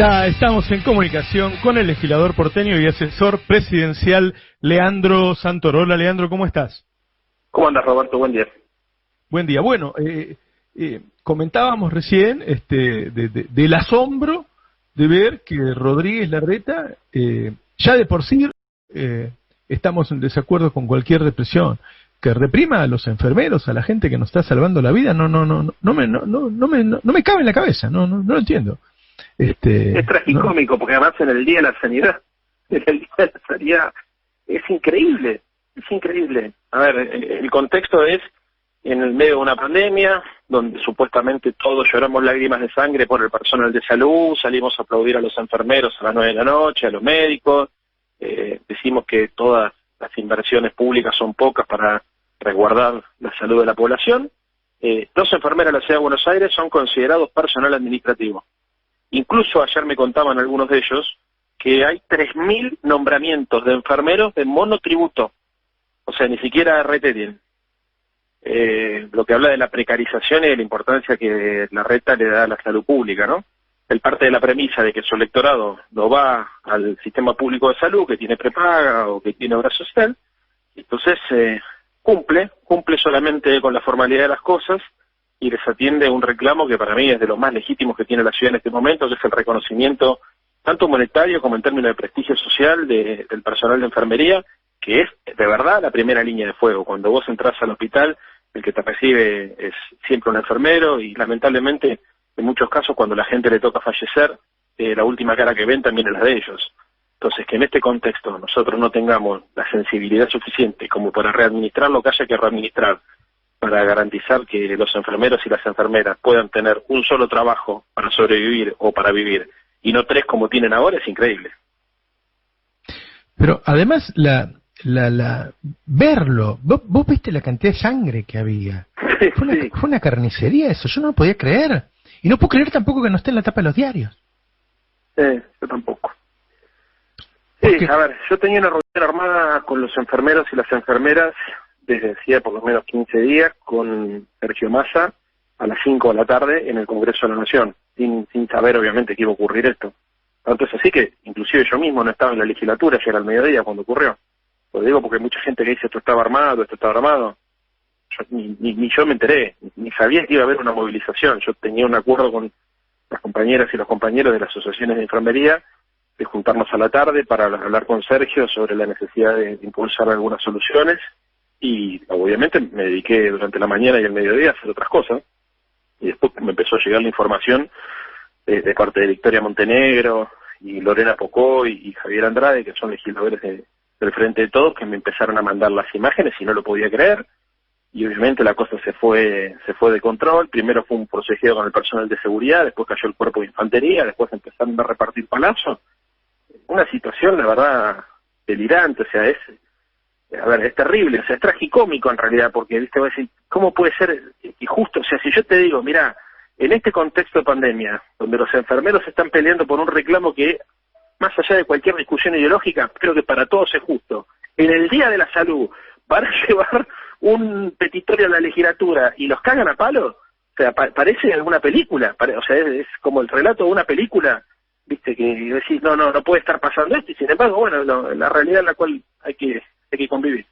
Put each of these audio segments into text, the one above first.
Ya estamos en comunicación con el legislador porteño y asesor presidencial Leandro Santoro. Hola Leandro, ¿cómo estás? ¿Cómo andas, Roberto? Buen día. Buen día. Bueno, comentábamos recién del asombro de ver que Rodríguez Larreta, ya de por sí estamos en desacuerdo con cualquier represión, que reprima a los enfermeros, a la gente que nos está salvando la vida, no me cabe en la cabeza, no lo entiendo. Es tragicómico, porque además en el Día de la Sanidad, es increíble, es increíble. A ver, el contexto es en el medio de una pandemia, donde supuestamente todos lloramos lágrimas de sangre por el personal de salud, salimos a aplaudir a los enfermeros a las 9 de la noche, a los médicos, decimos que todas las inversiones públicas son pocas para resguardar la salud de la población. Los enfermeros de la Ciudad de Buenos Aires son considerados personal administrativo. Incluso ayer me contaban algunos de ellos que hay 3.000 nombramientos de enfermeros de monotributo, o sea, ni siquiera RT tienen. Lo que habla de la precarización y de la importancia que Larreta le da a la salud pública, ¿no? Él parte de la premisa de que su electorado no va al sistema público de salud, que tiene prepaga o que tiene obra social, entonces cumple solamente con la formalidad de las cosas y les atiende un reclamo que para mí es de los más legítimos que tiene la ciudad en este momento, que es el reconocimiento tanto monetario como en términos de prestigio social del personal de enfermería, que es de verdad la primera línea de fuego. Cuando vos entras al hospital, el que te recibe es siempre un enfermero y lamentablemente en muchos casos cuando la gente le toca fallecer, la última cara que ven también es la de ellos. Entonces, que en este contexto nosotros no tengamos la sensibilidad suficiente como para readministrar lo que haya que readministrar, para garantizar que los enfermeros y las enfermeras puedan tener un solo trabajo para sobrevivir o para vivir, y no 3 como tienen ahora, es increíble. Pero además, verlo, vos viste la cantidad de sangre que había. Fue una carnicería eso, yo no lo podía creer. Y no puedo creer tampoco que no esté en la tapa de los diarios. Yo tampoco. Sí, a ver, yo tenía una reunión armada con los enfermeros y las enfermeras desde hacía por lo menos 15 días con Sergio Massa a las 5 de la tarde en el Congreso de la Nación, sin saber obviamente que iba a ocurrir esto. Tanto es así que inclusive yo mismo no estaba en la legislatura, ya era el mediodía cuando ocurrió. Lo digo porque hay mucha gente que dice esto estaba armado. Yo, ni yo me enteré, ni sabía que iba a haber una movilización. Yo tenía un acuerdo con las compañeras y los compañeros de las asociaciones de enfermería de juntarnos a la tarde para hablar con Sergio sobre la necesidad de impulsar algunas soluciones y obviamente me dediqué durante la mañana y el mediodía a hacer otras cosas y después me empezó a llegar la información de parte de Victoria Montenegro y Lorena Pocó y Javier Andrade, que son legisladores del Frente de Todos, que me empezaron a mandar las imágenes y no lo podía creer. Y obviamente la cosa se fue de control. Primero fue un forcejeo con el personal de seguridad, después cayó el cuerpo de infantería, después empezaron a repartir palazos. Una situación, la verdad, delirante, o sea, es terrible, o sea, es tragicómico en realidad, porque, viste, voy a decir, ¿cómo puede ser injusto? O sea, si yo te digo, mira, en este contexto de pandemia, donde los enfermeros están peleando por un reclamo que, más allá de cualquier discusión ideológica, creo que para todos es justo, en el Día de la Salud, van a llevar un petitorio a la legislatura y los cagan a palo, o sea, parece alguna película, o sea, es como el relato de una película, viste, que decís, no puede estar pasando esto, y sin embargo, bueno, la realidad en la cual hay que convivir.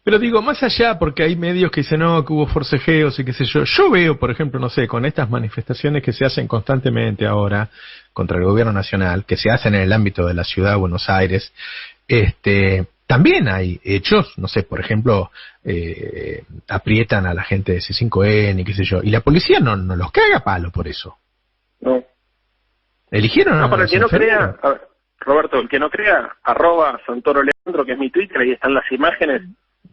Pero digo, más allá, porque hay medios que dicen, no, que hubo forcejeos y qué sé yo veo, por ejemplo, no sé, con estas manifestaciones que se hacen constantemente ahora contra el gobierno nacional, que se hacen en el ámbito de la ciudad de Buenos Aires, también hay hechos, no sé, por ejemplo, aprietan a la gente de C5N y qué sé yo, y la policía no los caga a palo por eso. No. ¿Eligieron a para el que no enfermeros? crea, a ver, Roberto, el que no crea, @SantoroLeandro, que es mi Twitter, ahí están las imágenes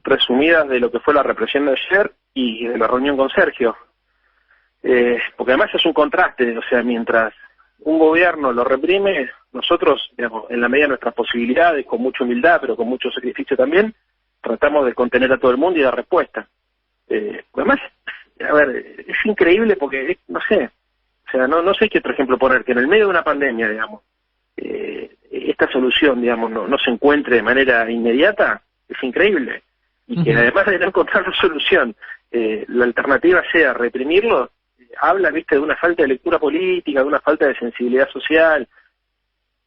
resumidas de lo que fue la represión de ayer y de la reunión con Sergio. Porque además es un contraste, o sea, mientras un gobierno lo reprime, nosotros, digamos, en la medida de nuestras posibilidades, con mucha humildad, pero con mucho sacrificio también, tratamos de contener a todo el mundo y dar respuesta. Además, a ver, es increíble porque, no sé, o sea, no sé qué otro ejemplo poner, que en el medio de una pandemia, digamos, esta solución, digamos, no se encuentre de manera inmediata, es increíble. Y que además de no encontrar la solución, la alternativa sea reprimirlo, habla, viste, de una falta de lectura política, de una falta de sensibilidad social,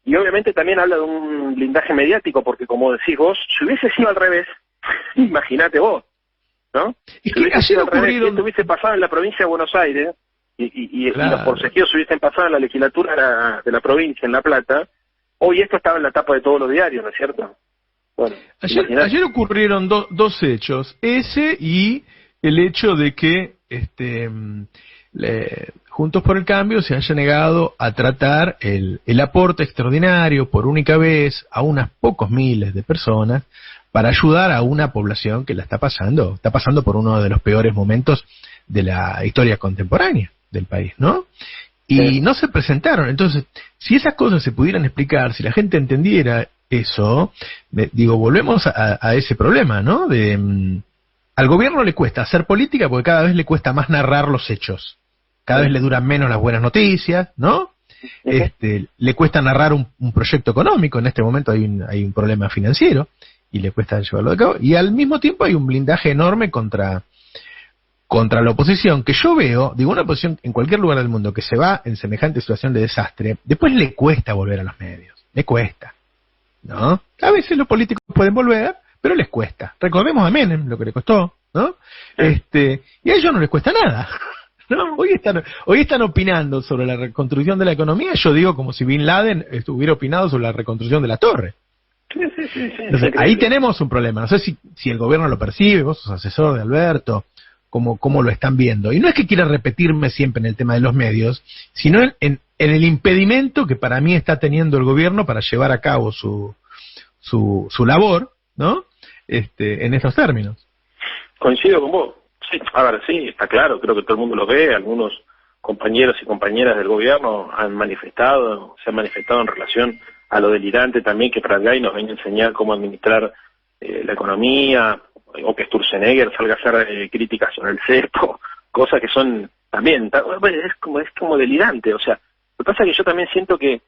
y obviamente también habla de un blindaje mediático, porque como decís vos, si hubiese sido al revés, imagínate vos, ¿no? Es que ayer ocurrieron... Si esto hubiese pasado en la provincia de Buenos Aires, y Claro. los forcejeos hubiesen pasado en la legislatura de la provincia, en La Plata, hoy esto estaba en la tapa de todos los diarios, ¿no es cierto? Bueno, ayer ocurrieron dos hechos, ese y el hecho de que Juntos por el Cambio se haya negado a tratar el aporte extraordinario por única vez a unas pocos miles de personas para ayudar a una población que la está pasando por uno de los peores momentos de la historia contemporánea del país, ¿no? Y no se presentaron. Entonces, si esas cosas se pudieran explicar, si la gente entendiera eso, volvemos a ese problema, ¿no? Al gobierno le cuesta hacer política porque cada vez le cuesta más narrar los hechos. Cada vez le duran menos las buenas noticias, ¿no? Le cuesta narrar un proyecto económico. En este momento hay un problema financiero y le cuesta llevarlo a cabo. Y al mismo tiempo hay un blindaje enorme contra la oposición, que yo veo, una oposición en cualquier lugar del mundo que se va en semejante situación de desastre, después le cuesta volver a los medios, le cuesta, ¿no? A veces los políticos pueden volver, pero les cuesta. Recordemos a Menem, lo que le costó, ¿no? Y a ellos no les cuesta nada, ¿no? Hoy están opinando sobre la reconstrucción de la economía, yo digo como si Bin Laden hubiera opinado sobre la reconstrucción de la torre. Sí. Entonces, ahí tenemos un problema, no sé si el gobierno lo percibe, vos sos asesor de Alberto, cómo lo están viendo. Y no es que quiera repetirme siempre en el tema de los medios, sino en el impedimento que para mí está teniendo el gobierno para llevar a cabo su labor, ¿no? En estos términos. Coincido con vos. Sí, a ver, sí, está claro, creo que todo el mundo lo ve, algunos compañeros y compañeras del gobierno se han manifestado en relación a lo delirante también que Pratgay nos venga a enseñar cómo administrar la economía, o que Sturzenegger salga a hacer críticas sobre el cepo, cosas que son también, es como delirante. O sea, lo que pasa es que yo también siento que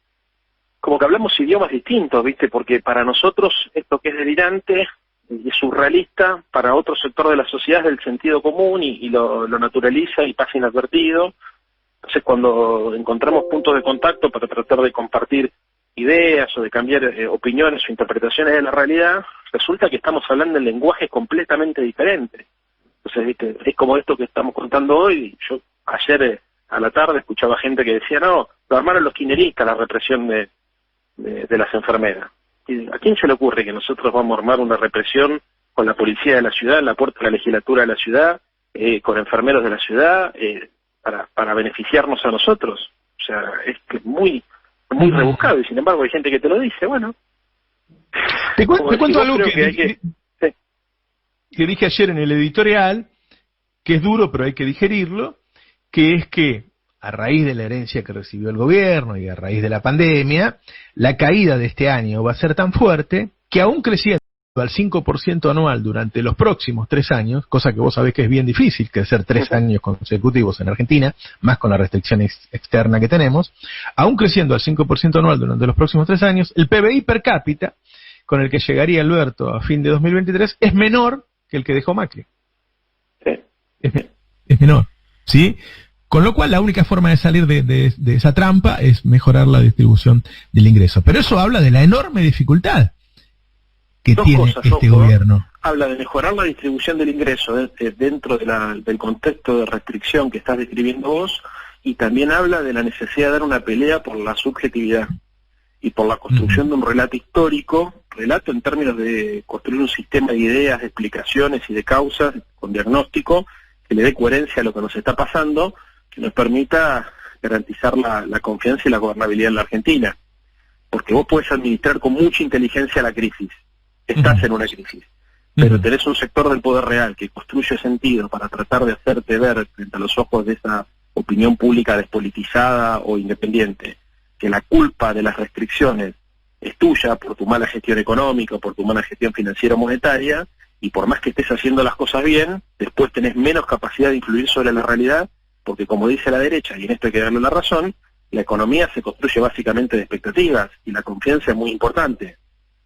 como que hablamos idiomas distintos, ¿viste? Porque para nosotros esto que es delirante y surrealista, para otro sector de la sociedad es del sentido común y lo naturaliza y pasa inadvertido. Entonces cuando encontramos puntos de contacto para tratar de compartir ideas o de cambiar opiniones o interpretaciones de la realidad, resulta que estamos hablando en lenguajes completamente diferentes. Entonces, ¿viste? Es como esto que estamos contando hoy. Yo ayer a la tarde escuchaba gente que decía, no, lo armaron los kirchneristas la represión de las enfermeras. ¿Y a quién se le ocurre que nosotros vamos a armar una represión con la policía de la ciudad, en la puerta de la legislatura de la ciudad, con enfermeros de la ciudad, para beneficiarnos a nosotros? O sea, es que es muy rebuscado, y sin embargo hay gente que te lo dice. Bueno, te cuento algo que dije ayer en el editorial, que es duro pero hay que digerirlo, que es que a raíz de la herencia que recibió el gobierno y a raíz de la pandemia, la caída de este año va a ser tan fuerte que aún creciendo al 5% anual durante los próximos 3 años, cosa que vos sabés que es bien difícil crecer 3 años consecutivos en Argentina, más con la restricción externa que tenemos, aún creciendo al 5% anual durante los próximos 3 años, el PBI per cápita, con el que llegaría Alberto a fin de 2023, es menor que el que dejó Macri. Sí. Es menor, ¿sí? Con lo cual la única forma de salir de esa trampa es mejorar la distribución del ingreso. Pero eso habla de la enorme dificultad que tiene este gobierno. Habla de mejorar la distribución del ingreso dentro del contexto de restricción que estás describiendo vos, y también habla de la necesidad de dar una pelea por la subjetividad y por la construcción de un relato histórico, relato en términos de construir un sistema de ideas, de explicaciones y de causas con diagnóstico que le dé coherencia a lo que nos está pasando, que nos permita garantizar la confianza y la gobernabilidad en la Argentina. Porque vos podés administrar con mucha inteligencia la crisis, estás en una crisis, pero tenés un sector del poder real que construye sentido para tratar de hacerte ver frente a los ojos de esa opinión pública despolitizada o independiente, que la culpa de las restricciones es tuya por tu mala gestión económica, por tu mala gestión financiera o monetaria, y por más que estés haciendo las cosas bien, después tenés menos capacidad de influir sobre la realidad, porque como dice la derecha, y en esto hay que darle la razón, la economía se construye básicamente de expectativas, y la confianza es muy importante.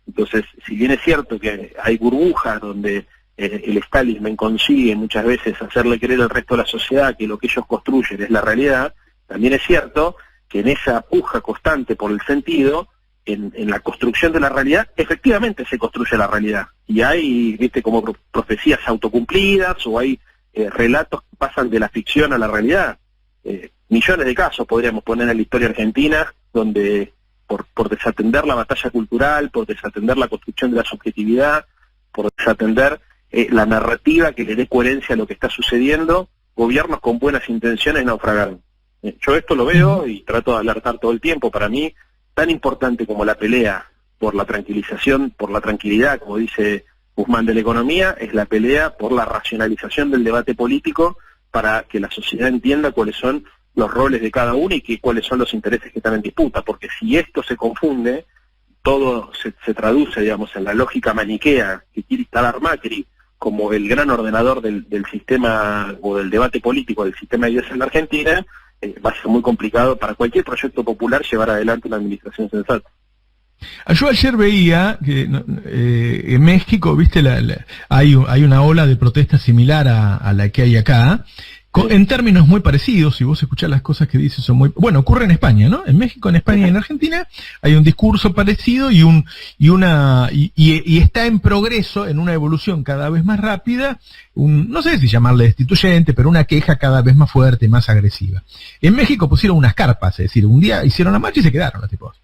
Entonces, si bien es cierto que hay burbujas donde el establishment consigue muchas veces hacerle creer al resto de la sociedad que lo que ellos construyen es la realidad, también es cierto que en esa puja constante por el sentido, en la construcción de la realidad, efectivamente se construye la realidad. Y hay, viste, como profecías autocumplidas, o hay relatos que pasan de la ficción a la realidad. Millones de casos podríamos poner en la historia argentina, donde por desatender la batalla cultural, por desatender la construcción de la subjetividad, por desatender la narrativa que le dé coherencia a lo que está sucediendo, gobiernos con buenas intenciones naufragaron. Yo esto lo veo y trato de alertar todo el tiempo. Para mí, tan importante como la pelea por la tranquilización, por la tranquilidad, como dice Guzmán, de la economía, es la pelea por la racionalización del debate político para que la sociedad entienda cuáles son los roles de cada uno y cuáles son los intereses que están en disputa. Porque si esto se confunde, todo se traduce, digamos, en la lógica maniquea que quiere instalar Macri como el gran ordenador del sistema o del debate político del sistema de ideas en la Argentina. Va a ser muy complicado para cualquier proyecto popular llevar adelante una administración sensata. Yo ayer veía que en México, viste, hay una ola de protesta similar a la que hay acá, en términos muy parecidos. Si vos escuchás las cosas que dice, son muy... Bueno, ocurre en España, ¿no? En México, en España y en Argentina hay un discurso parecido y está en progreso, en una evolución cada vez más rápida, no sé si llamarle destituyente, pero una queja cada vez más fuerte, más agresiva. En México pusieron unas carpas, es decir, un día hicieron la marcha y se quedaron los tipos.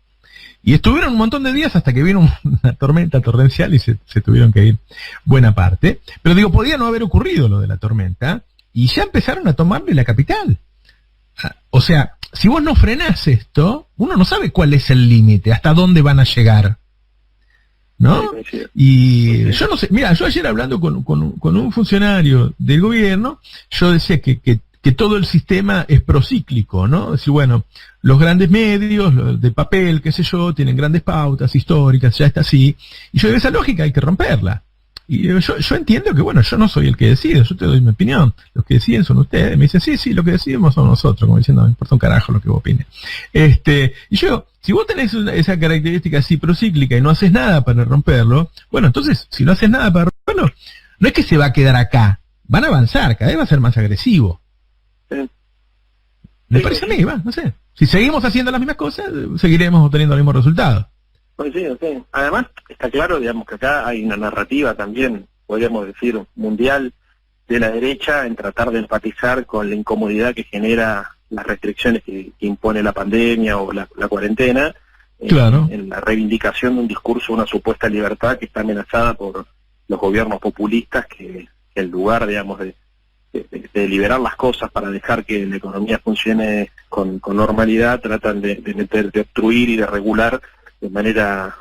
Y estuvieron un montón de días hasta que vino una tormenta torrencial y se tuvieron que ir buena parte. Pero digo, podía no haber ocurrido lo de la tormenta, y ya empezaron a tomarle la capital. O sea, si vos no frenás esto, uno no sabe cuál es el límite, hasta dónde van a llegar, ¿no? Y yo no sé, mira, yo ayer hablando con un funcionario del gobierno, yo decía que todo el sistema es procíclico, ¿no? Es decir, bueno, los grandes medios, los de papel, qué sé yo, tienen grandes pautas históricas, ya está así, y yo digo, esa lógica hay que romperla. Y yo entiendo que, bueno, yo no soy el que decide, yo te doy mi opinión, los que deciden son ustedes. Me dicen, sí, lo que decidimos somos nosotros, como diciendo, no me importa un carajo lo que vos opines. Y yo, si vos tenés esa característica así procíclica y no haces nada para romperlo, bueno, entonces, si no haces nada para romperlo, no es que se va a quedar acá, van a avanzar, cada vez va a ser más agresivo. Me parece a mí, no sé. Si seguimos haciendo las mismas cosas, seguiremos obteniendo los mismos resultados. Sí. Además, está claro, digamos, que acá hay una narrativa también, podríamos decir, mundial, de la derecha en tratar de empatizar con la incomodidad que genera las restricciones que impone la pandemia o la cuarentena, claro, en la reivindicación de un discurso, una supuesta libertad que está amenazada por los gobiernos populistas que en lugar, digamos, de liberar las cosas para dejar que la economía funcione con normalidad, tratan de obstruir y de regular de manera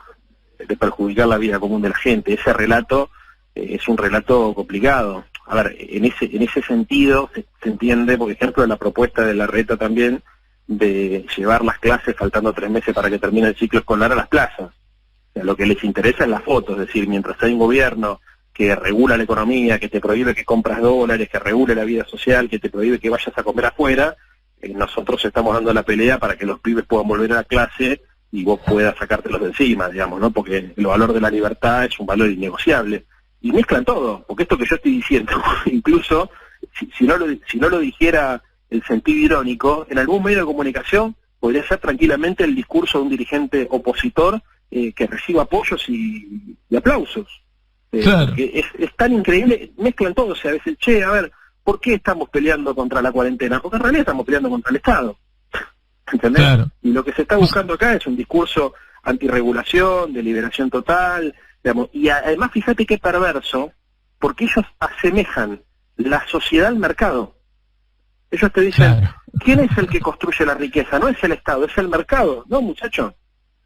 de perjudicar la vida común de la gente. Ese relato es un relato complicado. A ver, en ese sentido se entiende, por ejemplo, la propuesta de Larreta también de llevar las clases faltando 3 meses para que termine el ciclo escolar a las plazas. O sea, lo que les interesa es la foto, es decir, mientras hay un gobierno que regula la economía, que te prohíbe que compras dólares, que regule la vida social, que te prohíbe que vayas a comer afuera, nosotros estamos dando la pelea para que los pibes puedan volver a la clase y vos puedas sacártelos de encima, digamos, ¿no? Porque el valor de la libertad es un valor innegociable. Y mezclan todo, porque esto que yo estoy diciendo, incluso si no lo dijera el sentido irónico, en algún medio de comunicación podría ser tranquilamente el discurso de un dirigente opositor que reciba apoyos y aplausos. Claro. Es tan increíble, mezclan todo, o sea, a veces, a ver, ¿por qué estamos peleando contra la cuarentena? Porque en realidad estamos peleando contra el Estado. ¿Entendés? Claro. Y lo que se está buscando acá es un discurso antirregulación, de liberación total, digamos, y además fíjate qué perverso, porque ellos asemejan la sociedad al mercado. Ellos te dicen, claro, ¿quién es el que construye la riqueza? No es el Estado, es el mercado. No, muchacho.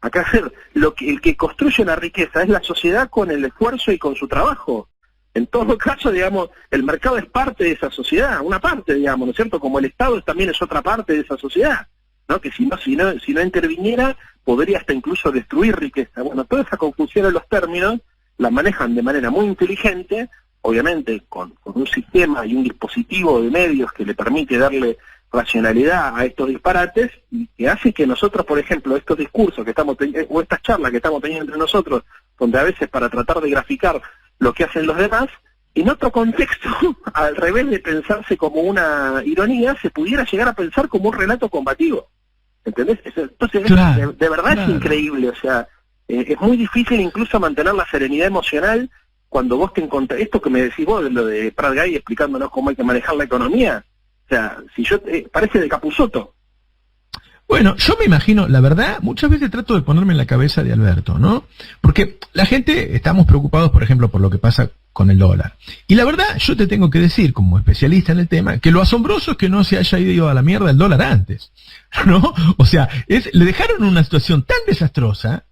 Acá el que construye la riqueza es la sociedad con el esfuerzo y con su trabajo. En todo caso, digamos, el mercado es parte de esa sociedad, una parte, digamos, ¿no es cierto? Como el Estado también es otra parte de esa sociedad, ¿no? Que si no interviniera, podría hasta incluso destruir riqueza. Bueno, toda esa confusión en los términos la manejan de manera muy inteligente, obviamente con un sistema y un dispositivo de medios que le permite darle racionalidad a estos disparates y que hace que nosotros, por ejemplo, estos discursos que estamos teniendo, o estas charlas que estamos teniendo entre nosotros, donde a veces para tratar de graficar lo que hacen los demás, en otro contexto, al revés de pensarse como una ironía, se pudiera llegar a pensar como un relato combativo. ¿Entendés? Entonces, claro, de verdad claro. es increíble, o sea, es muy difícil incluso mantener la serenidad emocional cuando vos te encontrás, esto que me decís vos, de lo de Prat Gay explicándonos cómo hay que manejar la economía, o sea, si yo parece de Capusotto. Bueno, yo me imagino, la verdad, muchas veces trato de ponerme en la cabeza de Alberto, ¿no? Porque la gente, estamos preocupados, por ejemplo, por lo que pasa con el dólar. Y la verdad, yo te tengo que decir, como especialista en el tema, que lo asombroso es que no se haya ido a la mierda el dólar antes, ¿no? O sea, le dejaron una situación tan desastrosa,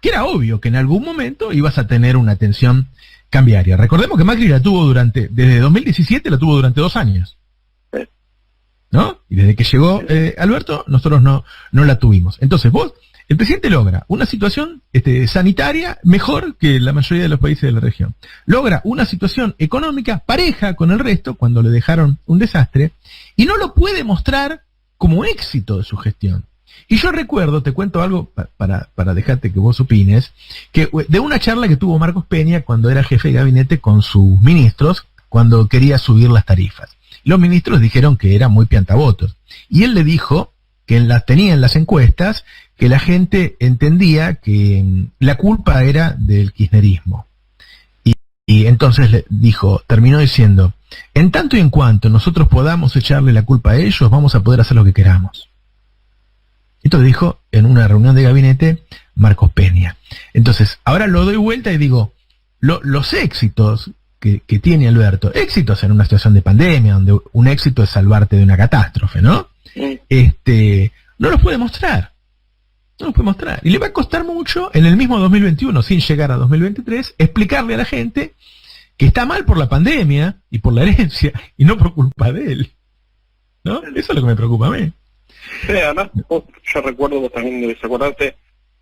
que era obvio que en algún momento ibas a tener una tensión cambiaria. Recordemos que Macri la tuvo desde 2017 la tuvo durante 2 años. ¿No? Y desde que llegó Alberto, nosotros no la tuvimos. Entonces el presidente logra una situación sanitaria mejor que la mayoría de los países de la región. Logra una situación económica pareja con el resto, cuando le dejaron un desastre, y no lo puede mostrar como éxito de su gestión. Y yo recuerdo, te cuento algo para dejarte que vos opines, que de una charla que tuvo Marcos Peña cuando era jefe de gabinete con sus ministros, cuando quería subir las tarifas. Los ministros dijeron que era muy piantavotos. Y él le dijo que tenía en las encuestas que la gente entendía que la culpa era del kirchnerismo. Y entonces terminó diciendo, en tanto y en cuanto nosotros podamos echarle la culpa a ellos, vamos a poder hacer lo que queramos. Esto dijo en una reunión de gabinete Marcos Peña. Entonces, ahora lo doy vuelta y digo, los éxitos que tiene Alberto, éxitos en una situación de pandemia, donde un éxito es salvarte de una catástrofe, ¿no? No los puede mostrar. No los puede mostrar. Y le va a costar mucho, en el mismo 2021, sin llegar a 2023, explicarle a la gente que está mal por la pandemia y por la herencia, y no por culpa de él. ¿No? Eso es lo que me preocupa a mí. Sí, además, yo recuerdo, vos también debes acordarte,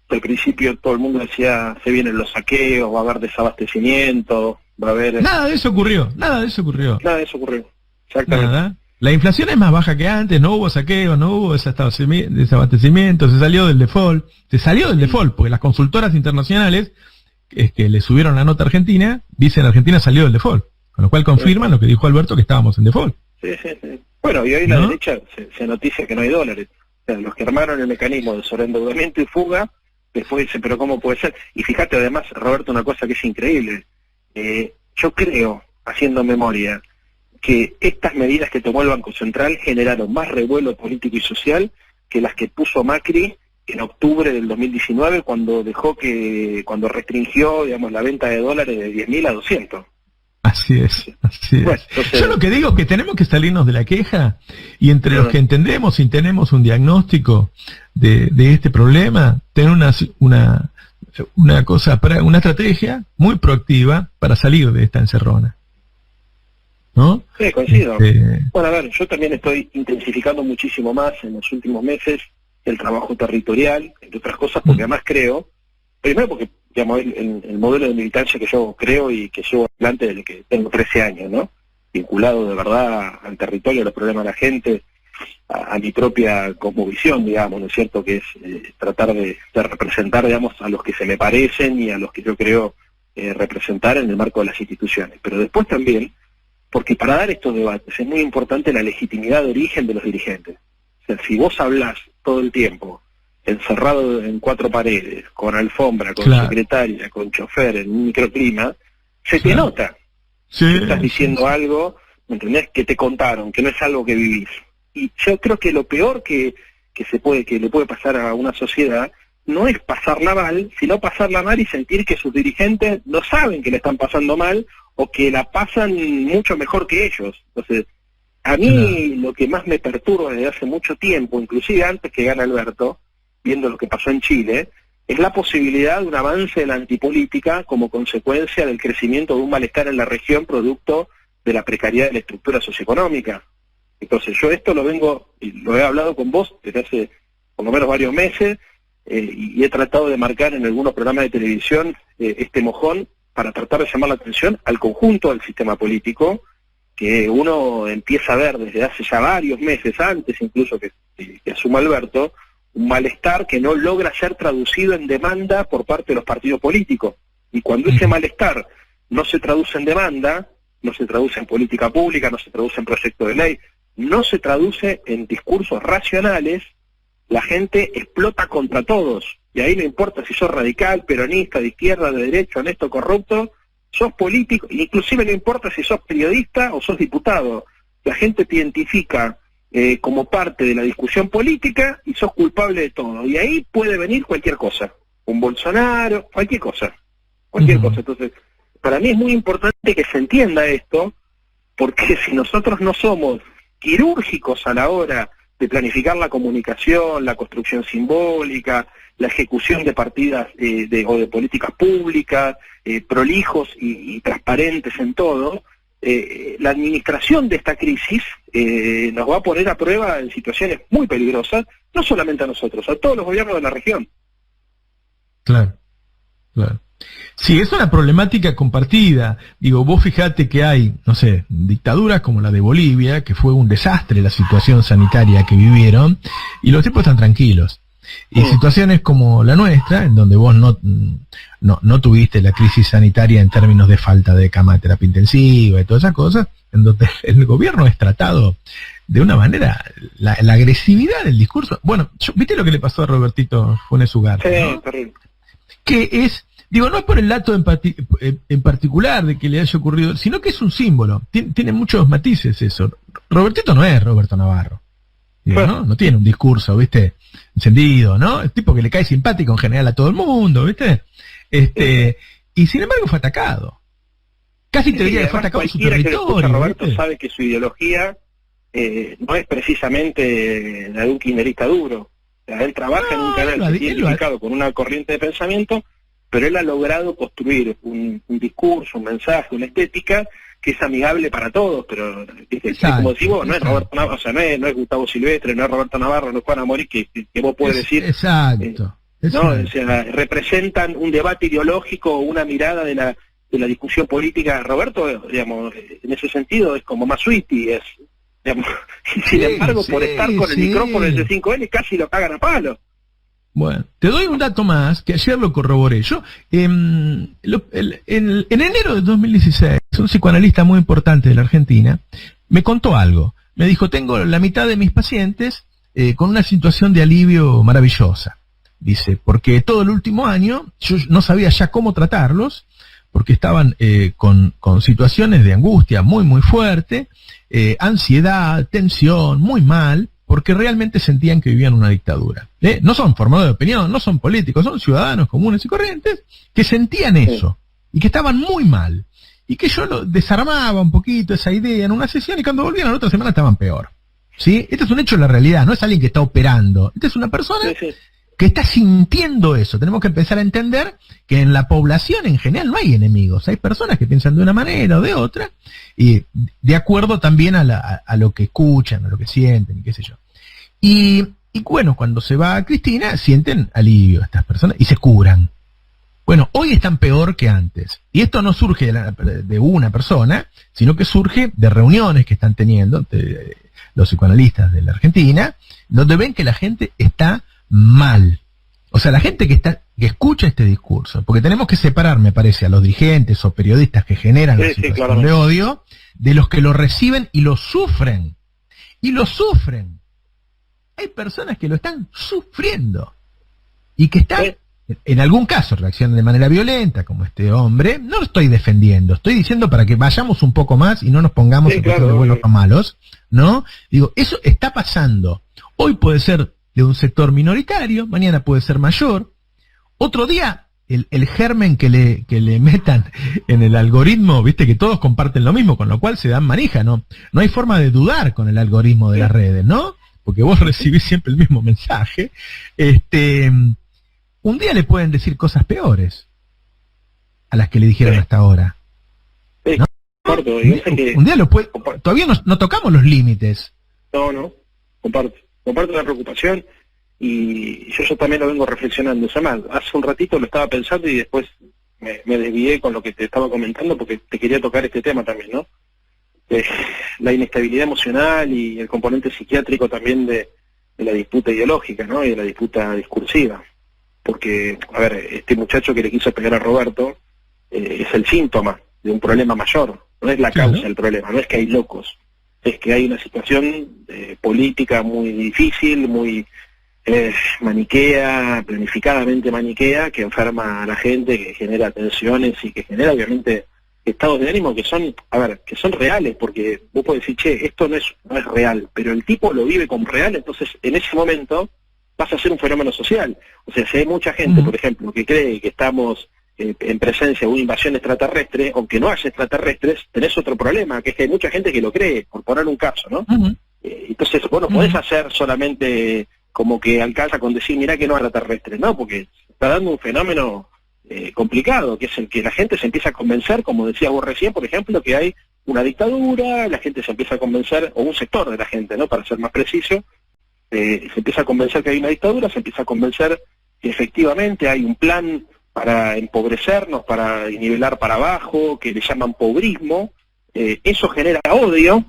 al principio todo el mundo decía, se vienen los saqueos, va a haber desabastecimiento, va a haber... Nada de eso ocurrió. Exactamente. Nada. La inflación es más baja que antes, no hubo saqueo, no hubo desabastecimiento, se salió del default, porque las consultoras internacionales que le subieron la nota a Argentina, dicen Argentina salió del default, con lo cual confirman lo que dijo Alberto, que estábamos en default. Sí. Bueno, y hoy la derecha se noticia que no hay dólares. O sea, los que armaron el mecanismo de sobreendeudamiento y fuga, después dicen, pero ¿cómo puede ser? Y fíjate además, Roberto, una cosa que es increíble. Yo creo, haciendo memoria, que estas medidas que tomó el Banco Central generaron más revuelo político y social que las que puso Macri en octubre del 2019 cuando restringió, digamos, la venta de dólares de 10.000 a 200. Así es. Bueno, entonces, yo lo que digo es que tenemos que salirnos de la queja y entre los que entendemos y tenemos un diagnóstico de este problema, tener una estrategia muy proactiva para salir de esta encerrona. ¿No? Sí, coincido. Bueno, a ver, yo también estoy intensificando muchísimo más en los últimos meses el trabajo territorial, entre otras cosas, porque además creo, primero porque, digamos, el modelo de militancia que yo creo y que llevo adelante desde que tengo 13 años, ¿no? Vinculado de verdad al territorio, a los problemas de la gente, a mi propia cosmovisión, digamos, ¿no es cierto? Que es tratar de representar, digamos, a los que se me parecen y a los que yo creo representar en el marco de las instituciones. Pero después también, porque para dar estos debates es muy importante la legitimidad de origen de los dirigentes. O sea, si vos hablás todo el tiempo encerrado en 4 paredes, con alfombra, con secretaria, con chofer, en un microclima, se te nota. Sí. Que estás diciendo algo, ¿me entendés? Que te contaron, que no es algo que vivís. Y yo creo que lo peor que le puede pasar a una sociedad no es pasarla mal, sino pasarla mal y sentir que sus dirigentes no saben que le están pasando mal o que la pasan mucho mejor que ellos. Entonces, a mí lo que más me perturba desde hace mucho tiempo, inclusive antes que gane Alberto, viendo lo que pasó en Chile, es la posibilidad de un avance de la antipolítica como consecuencia del crecimiento de un malestar en la región producto de la precariedad de la estructura socioeconómica. Entonces yo esto lo he hablado con vos desde hace por lo menos varios meses, y he tratado de marcar en algunos programas de televisión este mojón para tratar de llamar la atención al conjunto del sistema político, que uno empieza a ver desde hace ya varios meses, antes incluso que asuma Alberto, un malestar que no logra ser traducido en demanda por parte de los partidos políticos. Y cuando ese malestar no se traduce en demanda, no se traduce en política pública, no se traduce en proyecto de ley, no se traduce en discursos racionales, la gente explota contra todos. Y ahí no importa si sos radical, peronista, de izquierda, de derecha, honesto, corrupto, sos político, inclusive no importa si sos periodista o sos diputado. La gente te identifica como parte de la discusión política y sos culpable de todo. Y ahí puede venir cualquier cosa. Un Bolsonaro, cualquier cosa. Cualquier cosa. Entonces, para mí es muy importante que se entienda esto, porque si nosotros no somos quirúrgicos a la hora de planificar la comunicación, la construcción simbólica, la ejecución de partidas o de políticas públicas, prolijos y transparentes en todo, la administración de esta crisis nos va a poner a prueba en situaciones muy peligrosas, no solamente a nosotros, a todos los gobiernos de la región. Claro, claro. Sí, es una problemática compartida. Digo, vos fijate que hay, no sé, dictaduras como la de Bolivia, que fue un desastre la situación sanitaria que vivieron, y los tipos están tranquilos. Y situaciones como la nuestra, en donde vos no tuviste la crisis sanitaria en términos de falta de cama de terapia intensiva y todas esas cosas, en donde el gobierno es tratado de una manera, la agresividad del discurso. Bueno, ¿viste lo que le pasó a Robertito Funes Ugarte? Sí, ¿no? terrible. Que es, digo, no es por el dato en particular de que le haya ocurrido, sino que es un símbolo. Tiene muchos matices eso. Robertito no es Roberto Navarro. Digo, ¿no? Tiene un discurso, ¿viste? Encendido, ¿no? El tipo que le cae simpático en general a todo el mundo, ¿viste? Y sin embargo fue atacado. Casi te diría que fue atacado en su territorio. Roberto sabe que su ideología no es precisamente la de un kirchnerista duro. O sea, él trabaja en un canal identificado con una corriente de pensamiento, pero él ha logrado construir un discurso, un mensaje, una estética que es amigable para todos, pero como decimos, no es Roberto Navarro, o sea, no es Gustavo Silvestre, no es Roberto Navarro, no es Juan Amorís, que vos podés decir. Exacto. No, o sea, representan un debate ideológico, una mirada de la discusión política. Roberto, digamos, en ese sentido es como Masuiti, es, digamos, sin embargo, por estar con el micrófono del C5N casi lo cagan a palo. Bueno, te doy un dato más, que ayer lo corroboré. Yo, en enero de 2016, un psicoanalista muy importante de la Argentina me contó algo. Me dijo, tengo la mitad de mis pacientes con una situación de alivio maravillosa. Dice, porque todo el último año yo no sabía ya cómo tratarlos, porque estaban con situaciones de angustia muy, muy fuerte, ansiedad, tensión, muy mal, porque realmente sentían que vivían una dictadura. No son formadores de opinión, no son políticos, son ciudadanos comunes y corrientes que sentían eso y que estaban muy mal. Y que yo lo desarmaba un poquito esa idea en una sesión y cuando volvían a la otra semana estaban peor. ¿Sí? Este es un hecho de la realidad, no es alguien que está operando. Esta es una persona que está sintiendo eso. Tenemos que empezar a entender que en la población en general no hay enemigos. Hay personas que piensan de una manera o de otra y de acuerdo también a lo que escuchan, a lo que sienten y qué sé yo. Y bueno, cuando se va Cristina, sienten alivio estas personas y se curan. Bueno, hoy están peor que antes. Y esto no surge de una persona, sino que surge de reuniones que están teniendo los psicoanalistas de la Argentina, donde ven que la gente está mal. O sea, la gente que escucha este discurso, porque tenemos que separar, me parece, a los dirigentes o periodistas que generan la situación de odio, de los que lo reciben y lo sufren. Y lo sufren. Hay personas que lo están sufriendo y que están, en algún caso, reaccionan de manera violenta, como este hombre. No lo estoy defendiendo, estoy diciendo para que vayamos un poco más y no nos pongamos a pasar de buenos a malos, ¿no? Digo, eso está pasando. Hoy puede ser de un sector minoritario, mañana puede ser mayor. Otro día, el germen que le metan en el algoritmo, viste que todos comparten lo mismo, con lo cual se dan manija, ¿no? No hay forma de dudar con el algoritmo de las redes, ¿no? Porque vos recibís siempre el mismo mensaje. Un día le pueden decir cosas peores a las que le dijeron hasta ahora. ¿No? Un día lo puede, todavía no tocamos los límites. No, comparto la preocupación y yo también lo vengo reflexionando. O sea, más, hace un ratito lo estaba pensando y después me desvié con lo que te estaba comentando porque te quería tocar este tema también, ¿no? La inestabilidad emocional y el componente psiquiátrico también de la disputa ideológica, ¿no? Y de la disputa discursiva. Porque, a ver, este muchacho que le quiso pegar a Roberto es el síntoma de un problema mayor, no es la causa del problema, no es que hay locos, es que hay una situación política muy difícil, muy maniquea, planificadamente maniquea, que enferma a la gente, que genera tensiones y que genera obviamente estados de ánimo que son, que son reales, porque vos podés decir, che, esto no es real, pero el tipo lo vive como real, entonces en ese momento pasa a ser un fenómeno social. O sea, si hay mucha gente, por ejemplo, que cree que estamos en presencia de una invasión extraterrestre, aunque no haya extraterrestres, tenés otro problema, que es que hay mucha gente que lo cree, por poner un caso, ¿no? Entonces, vos no podés hacer solamente como que alcanza con decir, mirá que no es extraterrestre, no, porque está dando un fenómeno complicado, que es el que la gente se empieza a convencer, como decías vos recién, por ejemplo, que hay una dictadura, la gente se empieza a convencer, o un sector de la gente, ¿no?, para ser más preciso, se empieza a convencer que hay una dictadura, se empieza a convencer que efectivamente hay un plan para empobrecernos, para nivelar para abajo, que le llaman pobrismo. Eso genera odio,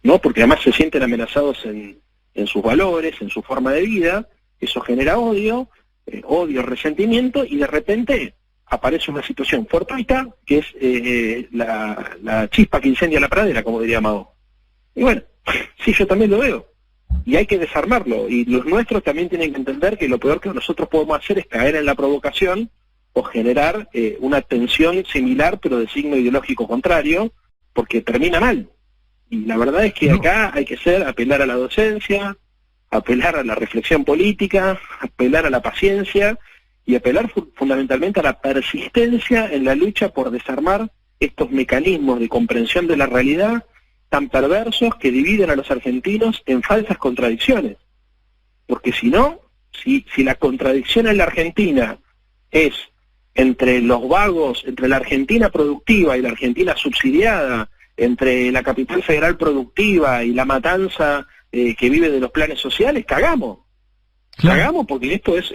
¿no?, porque además se sienten amenazados en sus valores, en su forma de vida. Eso genera odio, resentimiento, y de repente aparece una situación fortuita, que es la chispa que incendia la pradera, como diría Mao. Y bueno, sí, yo también lo veo. Y hay que desarmarlo, y los nuestros también tienen que entender que lo peor que nosotros podemos hacer es caer en la provocación o generar una tensión similar pero de signo ideológico contrario, porque termina mal. Y la verdad es que acá hay que apelar a la docencia, apelar a la reflexión política, apelar a la paciencia y apelar fundamentalmente a la persistencia en la lucha por desarmar estos mecanismos de comprensión de la realidad tan perversos que dividen a los argentinos en falsas contradicciones. Porque si no, si la contradicción en la Argentina es entre los vagos, entre la Argentina productiva y la Argentina subsidiada, entre la capital federal productiva y la matanza que vive de los planes sociales, cagamos. Claro. Cagamos, porque esto es,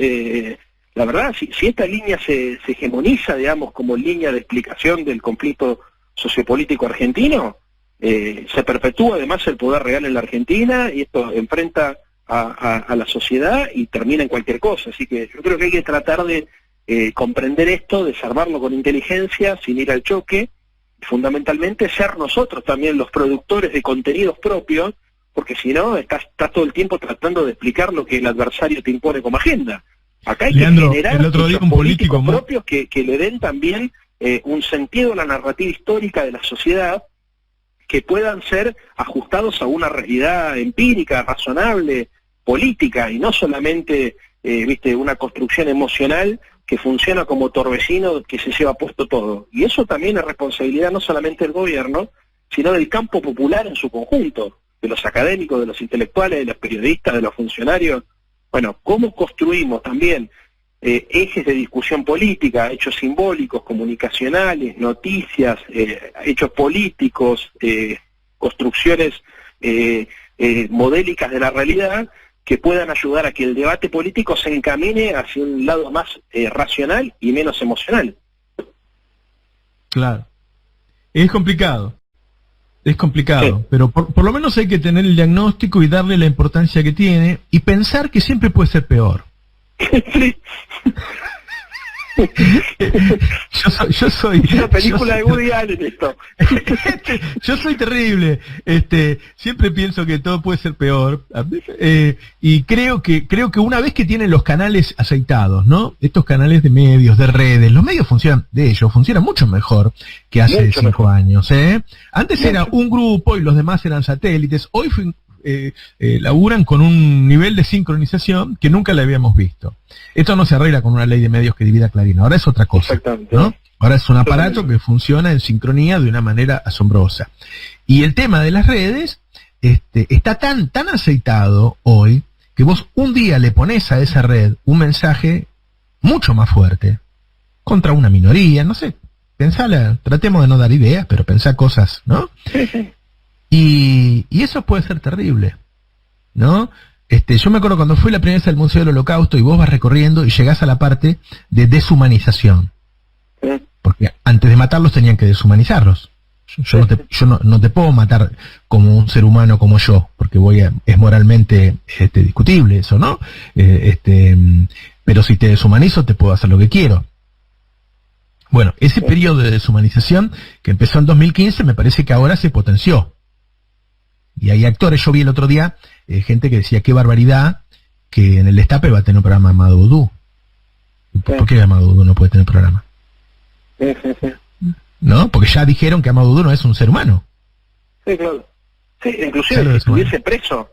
la verdad, si esta línea se hegemoniza, digamos, como línea de explicación del conflicto sociopolítico argentino, se perpetúa además el poder real en la Argentina, y esto enfrenta a la sociedad y termina en cualquier cosa. Así que yo creo que hay que tratar de comprender esto, desarmarlo con inteligencia, sin ir al choque, fundamentalmente ser nosotros también los productores de contenidos propios, porque si no, estás todo el tiempo tratando de explicar lo que el adversario te impone como agenda. Acá hay Leandro, que generar el otro día un político propios que le den también un sentido a la narrativa histórica de la sociedad, que puedan ser ajustados a una realidad empírica, razonable, política, y no solamente una construcción emocional que funciona como torbellino que se lleva puesto todo. Y eso también es responsabilidad no solamente del gobierno, sino del campo popular en su conjunto, de los académicos, de los intelectuales, de los periodistas, de los funcionarios. Bueno, ¿cómo construimos también ejes de discusión política, hechos simbólicos, comunicacionales, noticias, hechos políticos, construcciones modélicas de la realidad, que puedan ayudar a que el debate político se encamine hacia un lado más racional y menos emocional? Claro. Es complicado, sí, pero por lo menos hay que tener el diagnóstico y darle la importancia que tiene, y pensar que siempre puede ser peor. Sí. Yo soy una película de Woody Allen esto. Yo soy terrible. Siempre pienso que todo puede ser peor, y creo que una vez que tienen los canales aceitados, ¿no? Estos canales de medios, de redes, los medios funcionan mucho mejor que hace 5 años, ¿eh? Antes era un grupo y los demás eran satélites. Hoy laburan con un nivel de sincronización que nunca le habíamos visto. Esto no se arregla con una ley de medios que divida Clarín, ahora es otra cosa, ¿no? Ahora es un aparato que funciona en sincronía de una manera asombrosa. Y el tema de las redes está tan aceitado hoy, que vos un día le ponés a esa red un mensaje mucho más fuerte contra una minoría, no sé, pensala, tratemos de no dar ideas, pero pensá cosas, ¿no? Y eso puede ser terrible, ¿no? Yo me acuerdo cuando fui la primera vez al Museo del Holocausto, y vos vas recorriendo y llegás a la parte de deshumanización, porque antes de matarlos tenían que deshumanizarlos. Yo no te puedo matar como un ser humano como yo, porque es moralmente discutible eso, ¿no? Pero si te deshumanizo te puedo hacer lo que quiero. Bueno, ese periodo de deshumanización que empezó en 2015 me parece que ahora se potenció. Y hay actores, yo vi el otro día gente que decía qué barbaridad que en el Destape va a tener un programa Amado Vudú. ¿Por qué Amado Vudú no puede tener programa? Sí. ¿No? Porque ya dijeron que Amado Vudú no es un ser humano. Sí, claro. Sí, inclusive si estuviese preso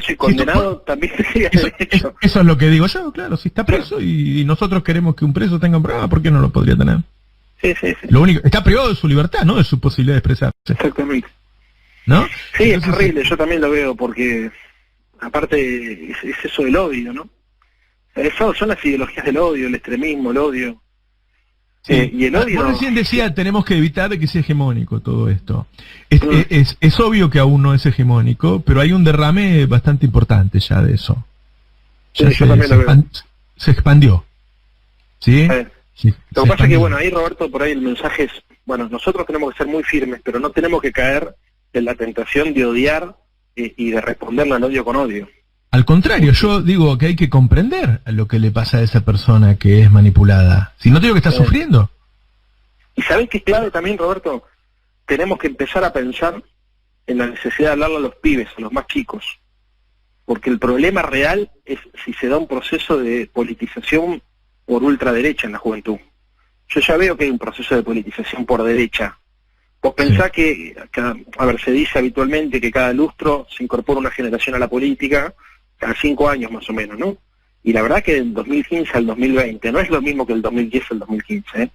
y condenado también sería derecho. Eso es lo que digo yo, claro, si está preso y nosotros queremos que un preso tenga un programa, ¿por qué no lo podría tener? Sí. Lo único, está privado de su libertad, ¿no? De su posibilidad de expresarse. Exactamente. ¿No? Sí, entonces, es terrible, yo también lo veo, porque aparte es eso del odio, ¿no? Eso son las ideologías del odio, el extremismo, el odio. Sí. Y el odio... Vos recién decía, tenemos que evitar de que sea hegemónico todo esto. Es obvio que aún no es hegemónico, pero hay un derrame bastante importante ya de eso. Ya sí, yo también lo veo. Se expandió. ¿Sí? Sí, lo que pasa es que, bueno, ahí Roberto, por ahí el mensaje es, bueno, nosotros tenemos que ser muy firmes, pero no tenemos que caer en la tentación de odiar y de responderle al odio con odio. Al contrario, yo digo que hay que comprender lo que le pasa a esa persona que es manipulada. Si no digo que está sufriendo. ¿Y sabés qué es clave también, Roberto? Tenemos que empezar a pensar en la necesidad de hablarle a los pibes, a los más chicos. Porque el problema real es si se da un proceso de politización por ultraderecha en la juventud. Yo ya veo que hay un proceso de politización por derecha. Vos pensás que, a ver, se dice habitualmente que cada lustro se incorpora una generación a la política, cada 5 años más o menos, ¿no? Y la verdad que del 2015 al 2020 no es lo mismo que el 2010 al 2015, ¿eh?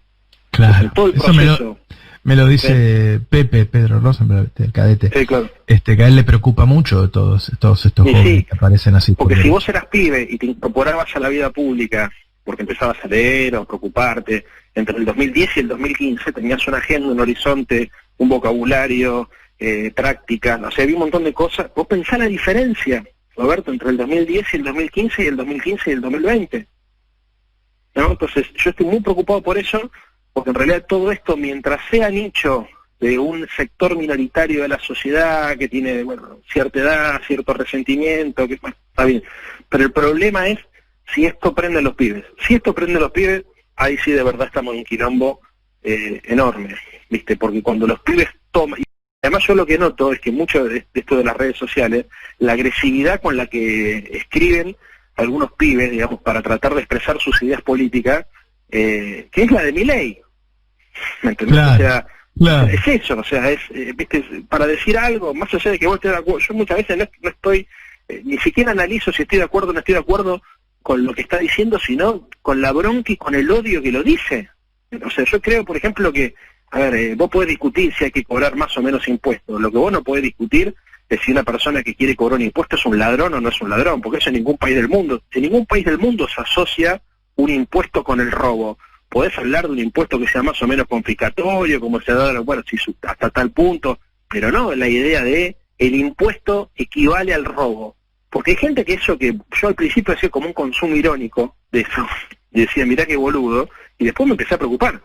Claro, todo el proceso, me lo dice Pedro Rosenberg, el cadete, claro. Que a él le preocupa mucho todos estos jóvenes que aparecen así. Porque si vos eras pibe y te incorporabas a la vida pública, porque empezabas a leer o preocuparte, entre el 2010 y el 2015 tenías una agenda, un horizonte, un vocabulario, prácticas, o sea, había un montón de cosas. Vos pensás la diferencia, Roberto, entre el 2010 y el 2015 y el 2015 y el 2020. ¿No? Entonces, yo estoy muy preocupado por eso, porque en realidad todo esto, mientras sea nicho de un sector minoritario de la sociedad que tiene, bueno, cierta edad, cierto resentimiento, que bueno, está bien. Pero el problema es si esto prende a los pibes. Si esto prende a los pibes, ahí sí de verdad estamos en un quilombo enorme, ¿viste? Porque cuando los pibes toman... Y además yo lo que noto es que mucho de esto de las redes sociales, la agresividad con la que escriben algunos pibes, digamos, para tratar de expresar sus ideas políticas, que es la de Milei. ¿Me entendés? Claro, o sea, claro. Es eso, o sea, es, ¿viste? Para decir algo, más allá de que vos estés de acuerdo, yo muchas veces no estoy, ni siquiera analizo si estoy de acuerdo o no estoy de acuerdo con lo que está diciendo, sino con la bronca y con el odio que lo dice. O sea, yo creo, por ejemplo, que, a ver, vos podés discutir si hay que cobrar más o menos impuestos. Lo que vos no podés discutir es si una persona que quiere cobrar un impuesto es un ladrón o no es un ladrón, porque eso en ningún país del mundo. En ningún país del mundo se asocia un impuesto con el robo. Podés hablar de un impuesto que sea más o menos confiscatorio, como se da, bueno, si hasta tal punto, pero no la idea de el impuesto equivale al robo. Porque hay gente que eso que yo al principio hacía como un consumo irónico de eso, y decía, mirá qué boludo, y después me empecé a preocupar,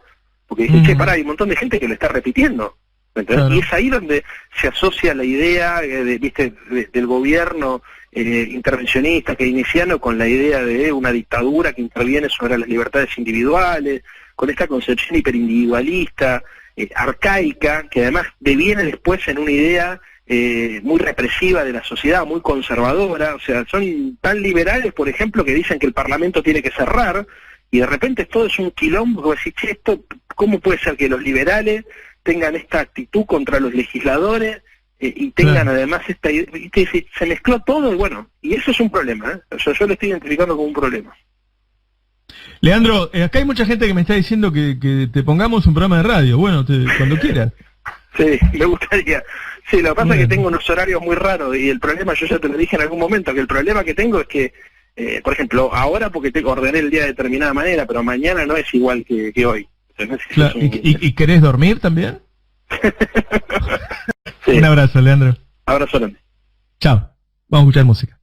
porque dije, che, pará, hay un montón de gente que lo está repitiendo. Claro. Y es ahí donde se asocia la idea del gobierno intervencionista keynesiano con la idea de una dictadura que interviene sobre las libertades individuales, con esta concepción hiperindividualista, arcaica, que además deviene después en una idea muy represiva de la sociedad, muy conservadora. O sea, son tan liberales, por ejemplo, que dicen que el Parlamento tiene que cerrar, y de repente todo es un quilombo, que vos decís, che, esto, ¿cómo puede ser que los liberales tengan esta actitud contra los legisladores y tengan además esta idea? Se mezcló todo, y bueno, y eso es un problema, ¿eh? O sea, yo lo estoy identificando como un problema. Leandro, acá hay mucha gente que me está diciendo que te pongamos un programa de radio. Bueno, cuando quieras. Sí, me gustaría. Sí, lo que pasa es que tengo unos horarios muy raros, y el problema, yo ya te lo dije en algún momento, que el problema que tengo es que, por ejemplo, ahora porque te ordené el día de determinada manera, pero mañana no es igual que hoy. Entonces, claro, ¿y querés dormir también? Sí. Un abrazo, Leandro. Abrazo grande. Chao. Vamos a escuchar música.